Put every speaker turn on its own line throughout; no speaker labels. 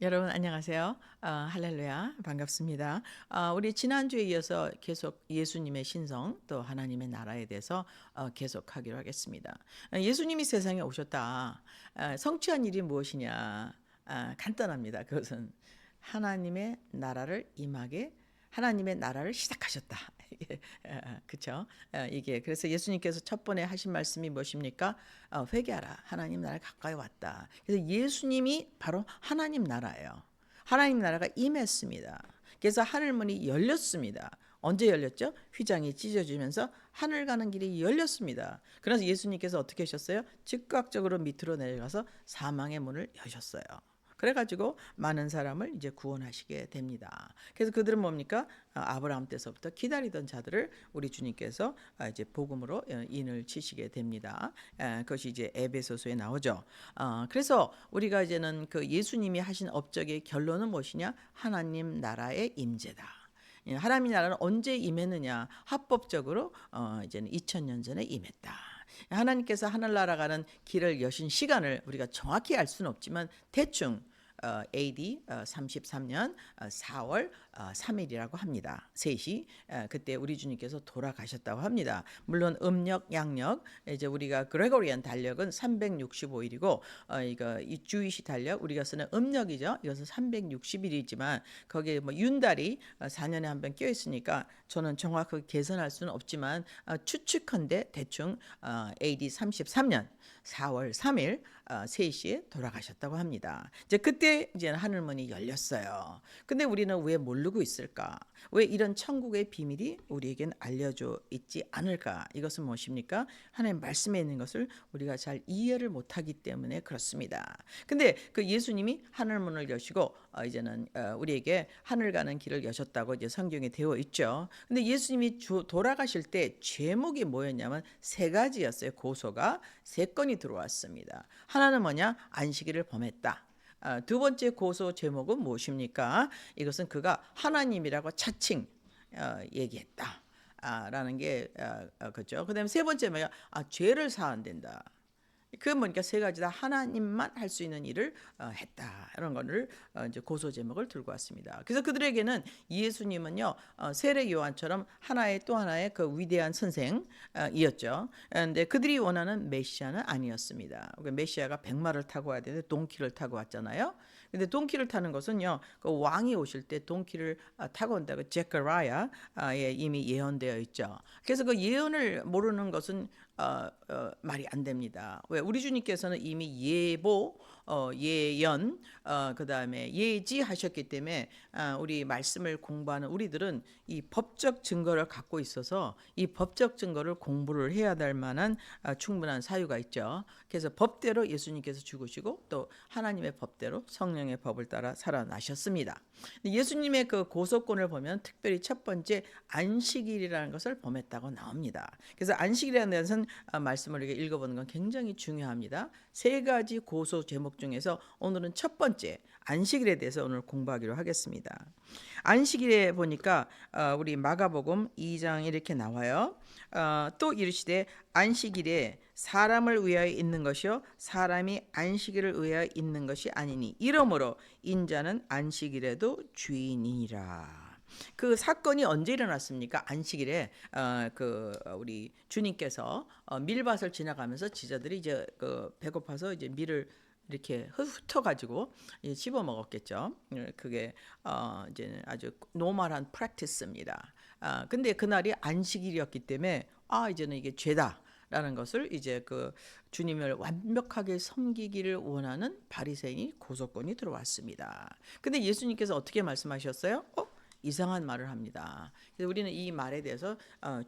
여러분 안녕하세요. 할렐루야 반갑습니다. 우리 지난주에 이어서 계속 예수님의 신성 또 하나님의 나라에 대해서 계속하기로 하겠습니다. 예수님이 세상에 오셨다. 성취한 일이 무엇이냐? 간단합니다. 그것은 하나님의 나라를 임하게 하나님의 나라를 시작하셨다. 이게 그렇죠? 이게 그래서 예수님께서 첫 번에 하신 말씀이 무엇입니까? 회개하라. 하나님 나라 가까이 왔다. 그래서 예수님이 바로 하나님 나라예요. 하나님 나라가 임했습니다. 그래서 하늘 문이 열렸습니다. 언제 열렸죠? 휘장이 찢어지면서 하늘 가는 길이 열렸습니다. 그래서 예수님께서 어떻게 하셨어요? 즉각적으로 밑으로 내려가서 사망의 문을 여셨어요. 그래가지고 많은 사람을 이제 구원하시게 됩니다. 그래서 그들은 뭡니까? 아브라함 때서부터 기다리던 자들을 우리 주님께서 이제 복음으로 인을 치시게 됩니다. 그것이 이제 에베소서에 나오죠. 그래서 우리가 이제는 그 예수님이 하신 업적의 결론은 무엇이냐? 하나님 나라의 임재다. 하나님 나라는 언제 임했느냐? 합법적으로 이제는 2000년 전에 임했다. 하나님께서 하늘나라 가는 길을 여신 시간을 우리가 정확히 알 수는 없지만 대충 AD 33년 4월 3일이라고 합니다. 3시 그때 우리 주님께서 돌아가셨다고 합니다. 물론 음력 양력 이제 우리가 그레고리안 달력은 365일이고 이거 이 주이시 달력 우리가 쓰는 음력이죠. 이것은 360일이지만 거기에 뭐 윤달이 4년에 한 번 껴 있으니까 저는 정확하게 계산할 수는 없지만 추측컨대 대충 AD 33년 4월 3일 3시에 돌아가셨다고 합니다. 이제 그때 이제 하늘문이 열렸어요. 근데 우리는 왜 모르고 있을까? 왜 이런 천국의 비밀이 우리에겐 알려져 있지 않을까? 이것은 무엇입니까? 하나님 말씀에 있는 것을 우리가 잘 이해를 못하기 때문에 그렇습니다. 근데 그 예수님이 하늘문을 여시고 이제는 우리에게 하늘 가는 길을 여셨다고 이제 성경에 되어 있죠. 근데 예수님이 돌아가실 때 제목이 뭐였냐면 세 가지였어요. 고소가 세 건이 들어왔습니다. 하나는 뭐냐? 안식일을 범했다. 두 번째 고소 제목은 무엇입니까? 이것은 그가 하나님이라고 차칭 얘기했다. 라는 게 그죠. 그다음에 세 번째 뭐야? 죄를 사한댄다. 그 뭐니까 세 가지 다 하나님만 할 수 있는 일을 했다 이런 거를 이제 고소 제목을 들고 왔습니다. 그래서 그들에게는 예수님은요 세례 요한처럼 하나의 또 하나의 그 위대한 선생이었죠. 그런데 그들이 원하는 메시아는 아니었습니다. 메시아가 백마를 타고 와야 되는데 동키를 타고 왔잖아요. 근데 동키를 타는 것은요 그 왕이 오실 때 동키를 타고 온다고 제카리아에 이미 예언되어 있죠. 그래서 그 예언을 모르는 것은 말이 안 됩니다. 왜 우리 주님께서는 이미 예보, 예연, 그다음에 예지하셨기 때문에 우리 말씀을 공부하는 우리들은 이 법적 증거를 갖고 있어서 이 법적 증거를 공부를 해야 될 만한 충분한 사유가 있죠. 그래서 법대로 예수님께서 죽으시고 또 하나님의 법대로 성령의 법을 따라 살아나셨습니다. 예수님의 그 고소권을 보면 특별히 첫 번째 안식일이라는 것을 범했다고 나옵니다. 그래서 안식일에 대해서는 말씀을 이렇게 읽어보는 건 굉장히 중요합니다. 세 가지 고소 제목 중에서 오늘은 첫 번째 안식일에 대해서 오늘 공부하기로 하겠습니다. 안식일에 보니까 우리 마가복음 2장 이렇게 나와요. 또 이르시되 안식일에 사람을 위하여 있는 것이요 사람이 안식일을 위하여 있는 것이 아니니 이러므로 인자는 안식일에도 주인이니라. 그 사건이 언제 일어났습니까? 안식일에 그 우리 주님께서 밀밭을 지나가면서 지자들이 이제 그 배고파서 이제 밀을 이렇게 흩어가지고 씹어 먹었겠죠. 그게 이제 아주 노멀한 프랙티스입니다. 근데 그날이 안식일이었기 때문에 이제는 이게 죄다. 라는 것을 이제 그 주님을 완벽하게 섬기기를 원하는 바리새인이 고소권이 들어왔습니다. 근데 예수님께서 어떻게 말씀하셨어요? 이상한 말을 합니다. 그래서 우리는 이 말에 대해서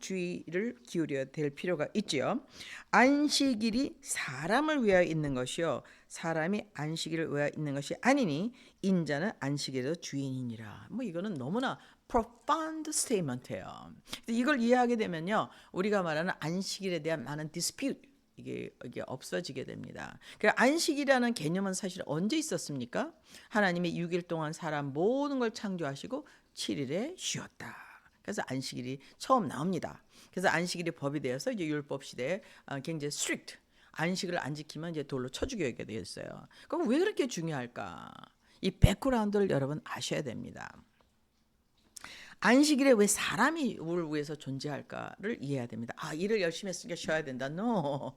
주의를 기울여야 될 필요가 있지요. 안식일이 사람을 위하여 있는 것이요 사람이 안식일을 위하여 있는 것이 아니니 인자는 안식일의 주인이니라. 뭐 이거는 너무나 profound statement예요. 이걸 이해하게 되면요, 우리가 말하는 안식일에 대한 많은 dispute 이게 없어지게 됩니다. 그 안식이라는 개념은 사실 언제 있었습니까? 하나님이 6일 동안 사람 모든 걸 창조하시고 7일에 쉬었다. 그래서 안식일이 처음 나옵니다. 그래서 안식일이 법이 되어서 이제 율법 시대에 굉장히 strict 안식을 안 지키면 이제 돌로 쳐 죽여야 되겠어요. 그럼 왜 그렇게 중요할까? 이 백그라운드를 여러분 아셔야 됩니다. 안식일에 왜 사람이 우리를 위해서 존재할까를 이해해야 됩니다. 아, 일을 열심히 했으니까 쉬어야 된다. No.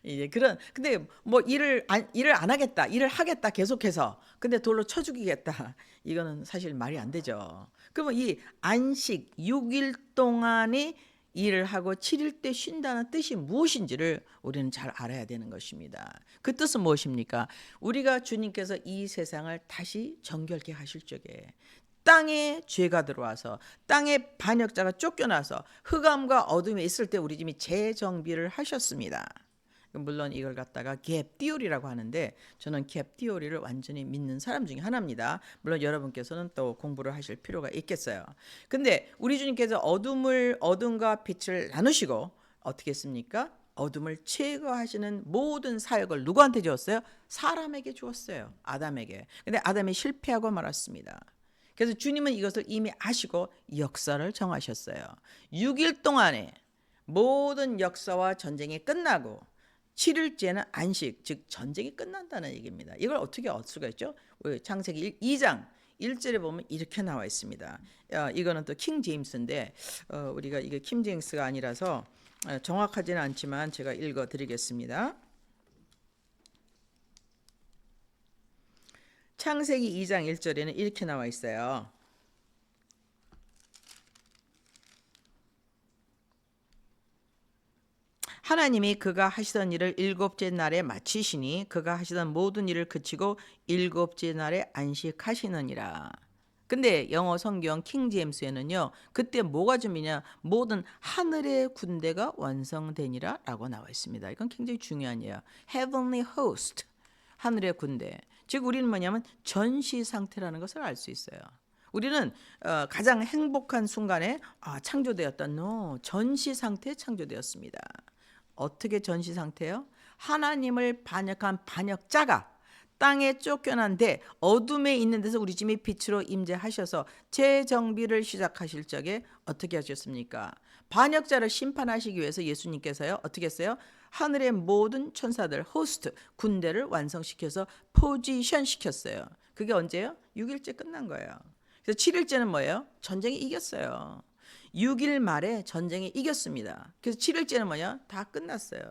이제 근데 뭐 일을 안 하겠다. 일을 하겠다. 계속해서. 근데 돌로 쳐 죽이겠다. 이거는 사실 말이 안 되죠. 그러면 이 안식 6일 동안이 일을 하고 7일 때 쉰다는 뜻이 무엇인지를 우리는 잘 알아야 되는 것입니다. 그 뜻은 무엇입니까? 우리가 주님께서 이 세상을 다시 정결케 하실 적에 땅에 죄가 들어와서 땅에 반역자가 쫓겨나서 흑암과 어둠에 있을 때 우리 집이 재정비를 하셨습니다. 물론 이걸 갖다가 갭 디오리라고 하는데 저는 갭 디오리를 완전히 믿는 사람 중에 하나입니다. 물론 여러분께서는 또 공부를 하실 필요가 있겠어요. 근데 우리 주님께서 어둠과 빛을 나누시고 어떻게 했습니까? 어둠을 제거하시는 모든 사역을 누구한테 주었어요? 사람에게 주었어요. 아담에게. 근데 아담이 실패하고 말았습니다. 그래서 주님은 이것을 이미 아시고 역사를 정하셨어요. 6일 동안에 모든 역사와 전쟁이 끝나고 7일째는 안식, 즉 전쟁이 끝난다는 얘기입니다. 이걸 어떻게 알 수가 있죠? 창세기 2장 1절에 보면 이렇게 나와 있습니다. 이거는 또 킹 제임스인데 우리가 이게 킹 제임스가 아니라서 정확하지는 않지만 제가 읽어 드리겠습니다. 창세기 2장 1절에는 이렇게 나와 있어요. 하나님이 그가 하시던 일을 일곱째 날에 마치시니 그가 하시던 모든 일을 그치고 일곱째 날에 안식하시느니라. 근데 영어 성경 킹 제임스에는요. 그때 뭐가 좀이냐? 모든 하늘의 군대가 완성되니라 라고 나와 있습니다. 이건 굉장히 중요한 예요. Heavenly host, 하늘의 군대. 즉 우리는 뭐냐면 전시 상태라는 것을 알 수 있어요. 우리는 가장 행복한 순간에 창조되었다. No, 전시 상태에 창조되었습니다. 어떻게 전시 상태요? 하나님을 반역한 반역자가 땅에 쫓겨난데 어둠에 있는 데서 우리 집이 빛으로 임재하셔서 재정비를 시작하실 적에 어떻게 하셨습니까? 반역자를 심판하시기 위해서 예수님께서요 어떻게 했어요? 하늘의 모든 천사들 호스트 군대를 완성시켜서 포지션 시켰어요. 그게 언제요? 6일째 끝난 거예요. 그래서 7일째는 뭐예요? 전쟁이 이겼어요. 6일 말에 전쟁이 이겼습니다. 그래서 7일째는 뭐냐? 다 끝났어요.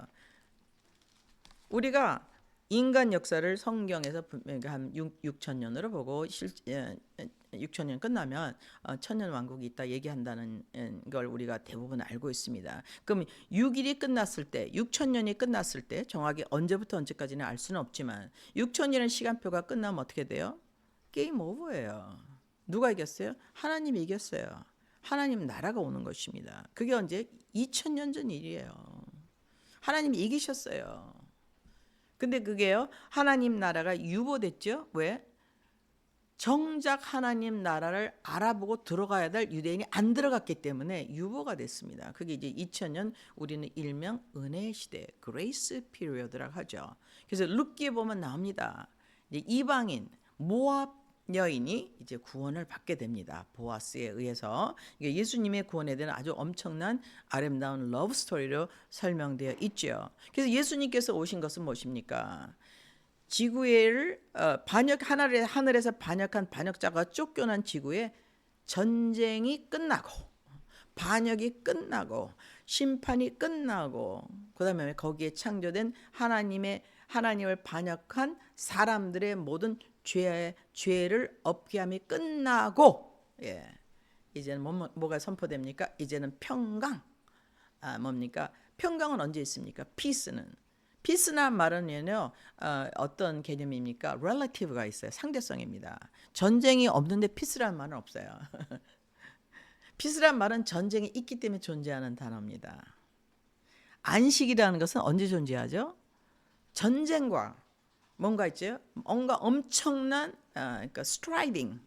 우리가 인간 역사를 성경에서 한 6,000년으로 보고 6,000년 끝나면 천년 왕국이 있다 얘기한다는 걸 우리가 대부분 알고 있습니다. 그럼 6일이 끝났을 때 6,000년이 끝났을 때 정확히 언제부터 언제까지는 알 수는 없지만 6,000년의 시간표가 끝나면 어떻게 돼요? 게임 오버예요. 누가 이겼어요? 하나님이 이겼어요. 하나님 나라가 오는 것입니다. 그게 언제? 2000년 전 일이에요. 하나님이 이기셨어요. 근데 그게요. 하나님 나라가 유보됐죠. 왜? 정작 하나님 나라를 알아보고 들어가야 될 유대인이 안 들어갔기 때문에 유보가 됐습니다. 그게 이제 2000년 우리는 일명 은혜의 시대, 그레이스 피리어드라고 하죠. 그래서 룻기에 보면 나옵니다. 이제 이방인 모압 여인이 이제 구원을 받게 됩니다. 보아스에 의해서. 이게 예수님의 구원에 대한 아주 엄청난 아름다운 러브 스토리로 설명되어 있죠. 그래서 예수님께서 오신 것은 무엇입니까? 지구를 하늘에서 반역한 반역자가 쫓겨난 지구에 전쟁이 끝나고 반역이 끝나고 심판이 끝나고 그다음에 거기에 창조된 하나님을 반역한 사람들의 모든 죄를 없게 함이 끝나고 이제는 뭐가 선포됩니까? 이제는 평강. 뭡니까? 평강은 언제 있습니까? 피스란 말은요 어떤 개념입니까? relative가 있어요. 상대성입니다. 전쟁이 없는데 피스란 말은 없어요. 피스란 말은 전쟁이 있기 때문에 존재하는 단어입니다. 안식이라는 것은 언제 존재하죠? 전쟁과 뭔가 있죠? 뭔가 엄청난 그러니까 스트라이빙,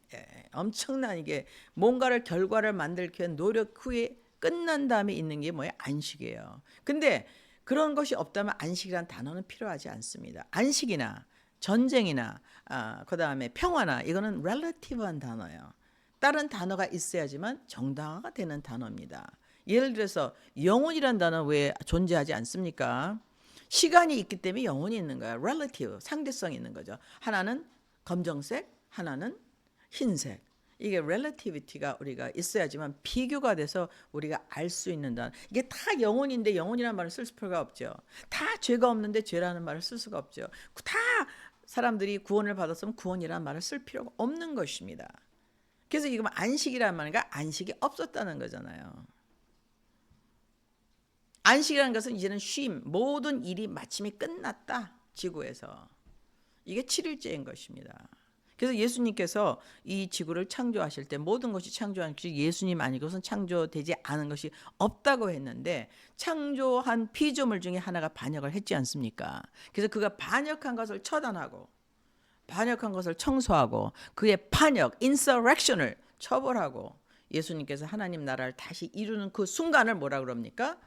엄청난 이게 뭔가를 결과를 만들기 위한 노력 후에 끝난 다음에 있는 게 뭐예요? 안식이에요. 근데 그런 것이 없다면 안식이란 단어는 필요하지 않습니다. 안식이나 전쟁이나 그다음에 평화나 이거는 relative한 단어예요. 다른 단어가 있어야지만 정당화가 되는 단어입니다. 예를 들어서 영혼이란 단어 왜 존재하지 않습니까? 시간이 있기 때문에 영혼이 있는 거야. relative, 상대성이 있는 거죠. 하나는 검정색, 하나는 흰색. 이게 relativity가 우리가 있어야지만 비교가 돼서 우리가 알 수 있는 단. 이게 다 영혼인데 영혼이라는 말을 쓸 필요가 없죠. 다 죄가 없는데 죄라는 말을 쓸 수가 없죠. 다 사람들이 구원을 받았으면 구원이라는 말을 쓸 필요가 없는 것입니다. 그래서 이거 안식이라는 말인가 안식이 없었다는 거잖아요. 안식이라는 것은 이제는 쉼, 모든 일이 마침이 끝났다. 지구에서. 이게 7일째인 것입니다. 그래서 예수님께서 이 지구를 창조하실 때 모든 것이 창조한 것이 예수님 아니고선 창조되지 않은 것이 없다고 했는데 창조한 피조물 중에 하나가 반역을 했지 않습니까? 그래서 그가 반역한 것을 처단하고 반역한 것을 청소하고 그의 반역, insurrection을 처벌하고 예수님께서 하나님 나라를 다시 이루는 그 순간을 뭐라 그럽니까?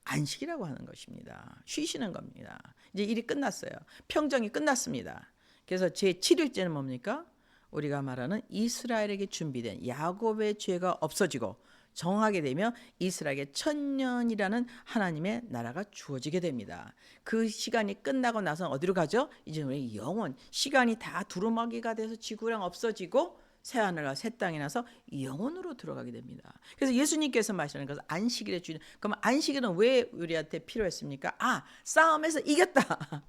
안식이라고 하는 것입니다. 쉬시는 겁니다. 이제 일이 끝났어요. 평정이 끝났습니다. 그래서 제7일째는 뭡니까? 우리가 말하는 이스라엘에게 준비된 야곱의 죄가 없어지고 정하게 되면 이스라엘에게 천년이라는 하나님의 나라가 주어지게 됩니다. 그 시간이 끝나고 나서 어디로 가죠? 이제 우리 영원, 시간이 다 두루마기가 돼서 지구랑 없어지고 새하늘과 새 땅이 나서 영원으로 들어가게 됩니다. 그래서 예수님께서 말씀하시는 것은 안식일의 주인. 그럼 안식일은 왜 우리한테 필요했습니까? 싸움에서 이겼다.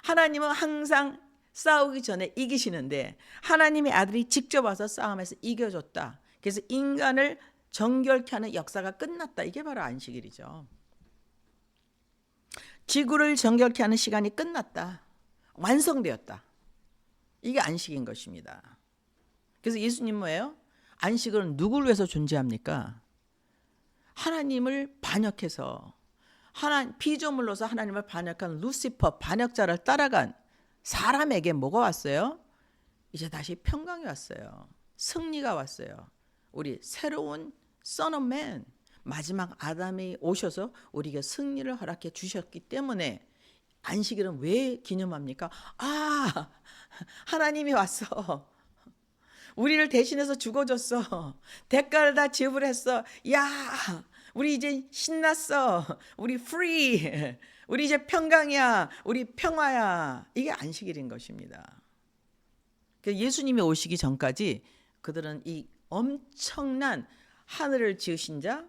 하나님은 항상 싸우기 전에 이기시는데 하나님의 아들이 직접 와서 싸움에서 이겨줬다. 그래서 인간을 정결케 하는 역사가 끝났다. 이게 바로 안식일이죠. 지구를 정결케 하는 시간이 끝났다. 완성되었다. 이게 안식인 것입니다. 그래서 예수님 뭐예요? 안식은 누구를 위해서 존재합니까? 하나님을 반역해서 피조물로서 하나님을 반역한 루시퍼 반역자를 따라간 사람에게 뭐가 왔어요? 이제 다시 평강이 왔어요. 승리가 왔어요. 우리 새로운 Son of Man, 마지막 아담이 오셔서 우리에게 승리를 허락해 주셨기 때문에 안식일은 왜 기념합니까? 하나님이 왔어. 우리를 대신해서 죽어줬어. 대가를 다 지불했어. 야, 우리 이제 신났어. 우리 free. 우리 이제 평강이야. 우리 평화야. 이게 안식일인 것입니다. 예수님이 오시기 전까지 그들은 이 엄청난 하늘을 지으신 자,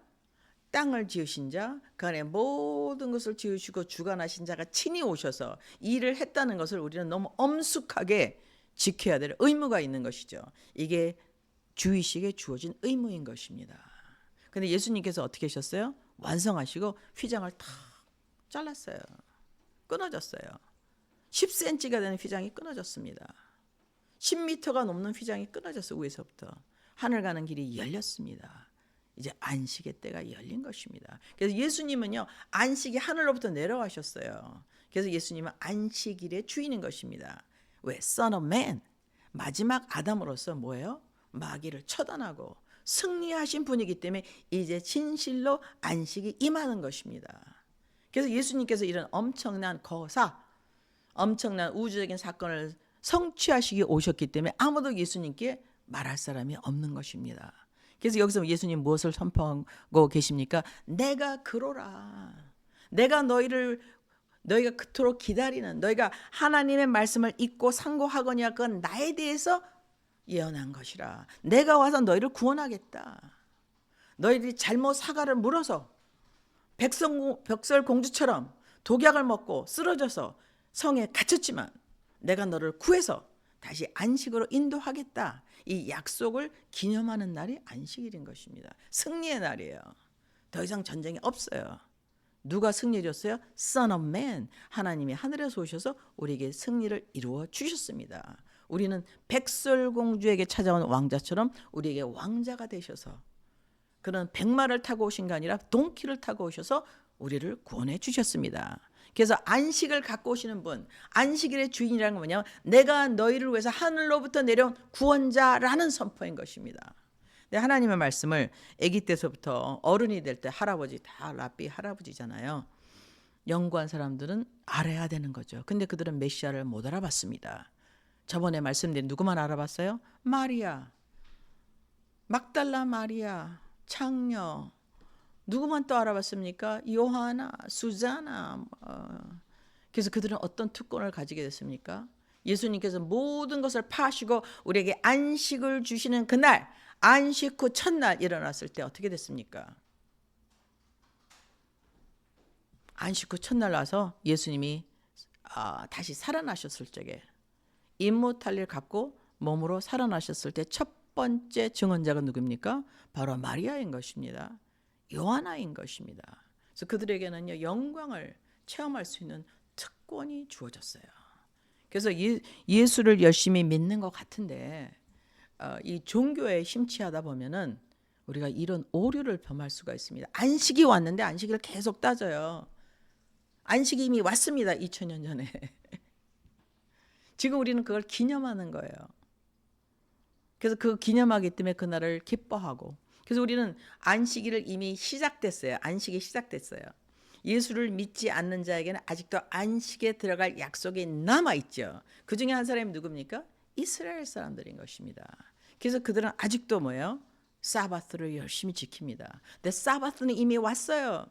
땅을 지으신 자, 그 안에 모든 것을 지으시고 주관하신 자가 친히 오셔서 일을 했다는 것을 우리는 너무 엄숙하게 지켜야 될 의무가 있는 것이죠. 이게 주의식에 주어진 의무인 것입니다. 근데 예수님께서 어떻게 하셨어요? 완성하시고 휘장을 탁 잘랐어요. 끊어졌어요. 10cm가 되는 휘장이 끊어졌습니다. 10m가 넘는 휘장이 끊어졌어요. 위에서부터. 하늘 가는 길이 열렸습니다. 이제 안식의 때가 열린 것입니다. 그래서 예수님은요, 안식이 하늘로부터 내려가셨어요. 그래서 예수님은 안식일의 주인인 것입니다. 왜? Son of Man, 마지막 아담으로서 뭐예요? 마귀를 처단하고 승리하신 분이기 때문에 이제 진실로 안식이 임하는 것입니다. 그래서 예수님께서 이런 엄청난 거사, 엄청난 우주적인 사건을 성취하시기 오셨기 때문에 아무도 예수님께 말할 사람이 없는 것입니다. 그래서 여기서 예수님 무엇을 선포하고 계십니까? 내가 그로라. 내가 너희가 그토록 기다리는, 너희가 하나님의 말씀을 잊고 상고하거냐, 그건 나에 대해서 예언한 것이라. 내가 와서 너희를 구원하겠다. 너희들이 잘못 사과를 물어서 백설공주처럼 독약을 먹고 쓰러져서 성에 갇혔지만 내가 너를 구해서 다시 안식으로 인도하겠다. 이 약속을 기념하는 날이 안식일인 것입니다. 승리의 날이에요. 더 이상 전쟁이 없어요. 누가 승리해 줬어요? Son of Man, 하나님이 하늘에서 오셔서 우리에게 승리를 이루어 주셨습니다. 우리는 백설공주에게 찾아온 왕자처럼 우리에게 왕자가 되셔서 그런 백마를 타고 오신 게 아니라 동키를 타고 오셔서 우리를 구원해 주셨습니다. 그래서 안식을 갖고 오시는 분, 안식일의 주인이라는 건 뭐냐면 내가 너희를 위해서 하늘로부터 내려온 구원자라는 선포인 것입니다. 하나님의 말씀을 아기 때서부터 어른이 될 때 할아버지, 다 랍비 할아버지잖아요. 연구한 사람들은 알아야 되는 거죠. 근데 그들은 메시아를 못 알아봤습니다. 저번에 말씀드린 누구만 알아봤어요? 마리아, 막달라 마리아, 창녀. 누구만 또 알아봤습니까? 요하나, 수자나. 그래서 그들은 어떤 특권을 가지게 됐습니까? 예수님께서 모든 것을 파시고 우리에게 안식을 주시는 그날, 안식 후 첫날 일어났을 때 어떻게 됐습니까? 안식 후 첫날 와서 예수님이 다시 살아나셨을 적에 임무탈리를 갖고 몸으로 살아나셨을 때 첫 번째 증언자가 누굽니까? 바로 마리아인 것입니다. 요하나인 것입니다. 그래서 그들에게는요, 영광을 체험할 수 있는 특권이 주어졌어요. 그래서 예수를 열심히 믿는 것 같은데 이 종교에 심취하다 보면은 우리가 이런 오류를 범할 수가 있습니다. 안식이 왔는데 안식을 계속 따져요. 안식이 이미 왔습니다. 2000년 전에. 지금 우리는 그걸 기념하는 거예요. 그래서 그 기념하기 때문에 그날을 기뻐하고, 그래서 우리는 안식일을 이미 시작됐어요. 안식이 시작됐어요. 예수를 믿지 않는 자에게는 아직도 안식에 들어갈 약속이 남아있죠. 그 중에 한 사람이 누굽니까? 이스라엘 사람들인 것입니다. 그래서 그들은 아직도 뭐예요? 사바스를 열심히 지킵니다. 근데 사바스는 이미 왔어요.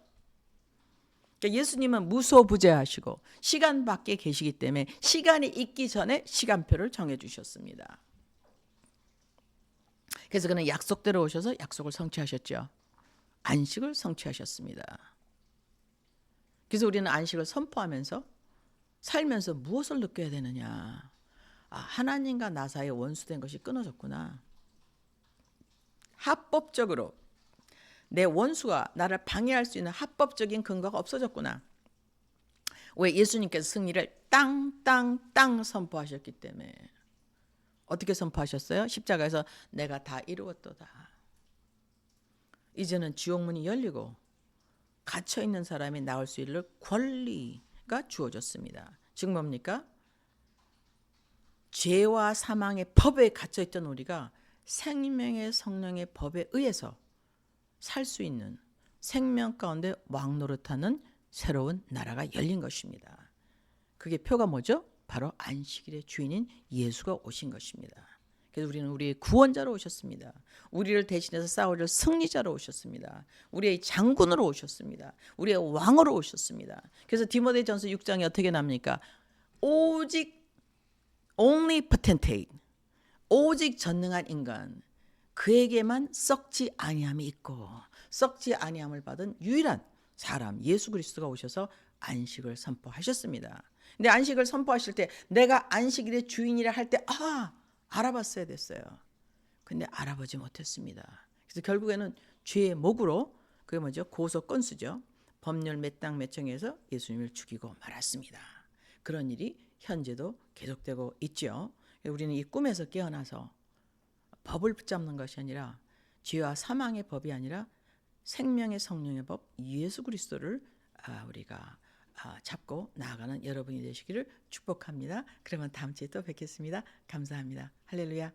그러니까 예수님은 무소부재하시고 시간 밖에 계시기 때문에 시간이 있기 전에 시간표를 정해주셨습니다. 그래서 그는 약속대로 오셔서 약속을 성취하셨죠. 안식을 성취하셨습니다. 그래서 우리는 안식을 선포하면서 살면서 무엇을 느껴야 되느냐. 하나님과 나 사이에 원수된 것이 끊어졌구나. 합법적으로 내 원수가 나를 방해할 수 있는 합법적인 근거가 없어졌구나. 왜? 예수님께서 승리를 땅 선포하셨기 때문에. 어떻게 선포하셨어요? 십자가에서 내가 다 이루었도다. 이제는 지옥문이 열리고 갇혀있는 사람이 나올 수 있는 권리가 주어졌습니다. 지금 뭡니까? 죄와 사망의 법에 갇혀있던 우리가 생명의 성령의 법에 의해서 살 수 있는, 생명 가운데 왕노릇하는 새로운 나라가 열린 것입니다. 그게 표가 뭐죠? 바로 안식일의 주인인 예수가 오신 것입니다. 그래서 우리는 우리의 구원자로 오셨습니다. 우리를 대신해서 싸우려 승리자로 오셨습니다. 우리의 장군으로 오셨습니다. 우리의 왕으로 오셨습니다. 그래서 디모데전서 6장에 어떻게 납니까? 오직 only potentate, 오직 전능한 인간, 그에게만 썩지 아니함이 있고 썩지 아니함을 받은 유일한 사람 예수 그리스도가 오셔서 안식을 선포하셨습니다. 근데 안식을 선포하실 때 내가 안식일의 주인이라 할 때 알아봤어야 됐어요. 근데 알아보지 못했습니다. 그래서 결국에는 죄의 목으로, 그게 뭐죠? 고소 건수죠. 법률 몇 당 몇 청에서 예수님을 죽이고 말았습니다. 그런 일이 현재도 계속되고 있죠. 우리는 이 꿈에서 깨어나서 법을 붙잡는 것이 아니라, 죄와 사망의 법이 아니라 생명의 성령의 법 예수 그리스도를 우리가 잡고 나아가는 여러분이 되시기를 축복합니다. 그러면 다음 주에 또 뵙겠습니다. 감사합니다. 할렐루야.